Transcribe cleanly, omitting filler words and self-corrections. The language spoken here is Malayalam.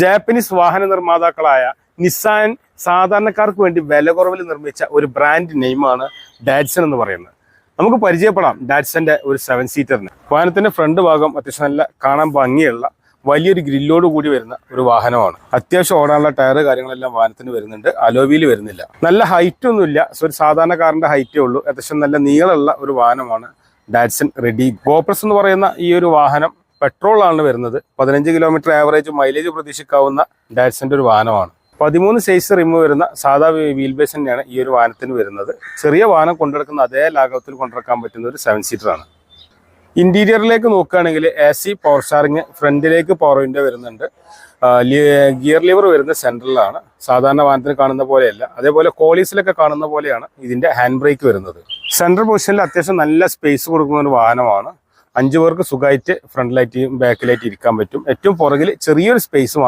ജാപ്പനീസ് വാഹന നിർമ്മാതാക്കളായ നിസാൻ സാധാരണക്കാർക്ക് വേണ്ടി വില കുറവിൽ നിർമ്മിച്ച ഒരു ബ്രാൻഡ് നെയിമാണ് ഡാറ്റ്സൺ എന്ന് പറയുന്നത്. നമുക്ക് പരിചയപ്പെടാം ഡാറ്റ്സന്റെ ഒരു 7 സീറ്ററിന്. വാഹനത്തിന്റെ ഫ്രണ്ട് ഭാഗം അത്യാവശ്യം നല്ല കാണാൻ ഭംഗിയുള്ള വലിയൊരു ഗ്രില്ലോട് കൂടി വരുന്ന ഒരു വാഹനമാണ്. അത്യാവശ്യം ഓടാനുള്ള ടയർ കാര്യങ്ങളെല്ലാം വാഹനത്തിന് വരുന്നുണ്ട്. അലോവിയിൽ വരുന്നില്ല. നല്ല ഹൈറ്റ് ഒന്നുമില്ല, ഒരു സാധാരണ കാറിന്റെ ഹൈറ്റേ ഉള്ളൂ. അത്യാവശ്യം നല്ല നീളമുള്ള ഒരു വാഹനമാണ് ഡാറ്റ്സൺ റെഡി. ഗോപ്രസ് എന്ന് പറയുന്ന ഈ ഒരു വാഹനം പെട്രോൾ ആണ് വരുന്നത്. 15 കിലോമീറ്റർ ആവറേജ് മൈലേജ് പ്രതീക്ഷിക്കാവുന്ന ഡാറ്റ്സന്റെ ഒരു വാഹനമാണ്. 13 സൈസ് റിമ് വരുന്ന സാധാ വീൽ ബേസ് തന്നെയാണ് ഈ ഒരു വാഹനത്തിന് വരുന്നത്. ചെറിയ വാഹനം കൊണ്ടെടുക്കുന്ന അതേ ലാഘവത്തിൽ കൊണ്ടിറക്കാൻ പറ്റുന്ന ഒരു 7 സീറ്ററാണ്. ഇന്റീരിയറിലേക്ക് നോക്കുകയാണെങ്കിൽ AC പവർ സ്റ്റാറിങ്, ഫ്രണ്ടിലേക്ക് പവർ വിൻഡോ വരുന്നുണ്ട്. ഗിയർ ലിവർ വരുന്ന സെൻട്രലാണ്. സാധാരണ വാഹനത്തിന് കാണുന്ന പോലെയല്ല. അതേപോലെ കോളീസിലൊക്കെ കാണുന്ന പോലെയാണ് ഇതിന്റെ ഹാൻഡ് ബ്രേക്ക് വരുന്നത്. സെൻട്രൽ പൊസിഷനിൽ അത്യാവശ്യം നല്ല സ്പേസ് കൊടുക്കുന്ന ഒരു വാഹനമാണ്. 5 പേർക്ക് സുഖമായിട്ട് ഫ്രണ്ടിലായിട്ട് ബാക്കിലായിട്ട് ഇരിക്കാൻ പറ്റും. ഏറ്റവും പുറകിൽ ചെറിയൊരു സ്പേസ് മാത്രം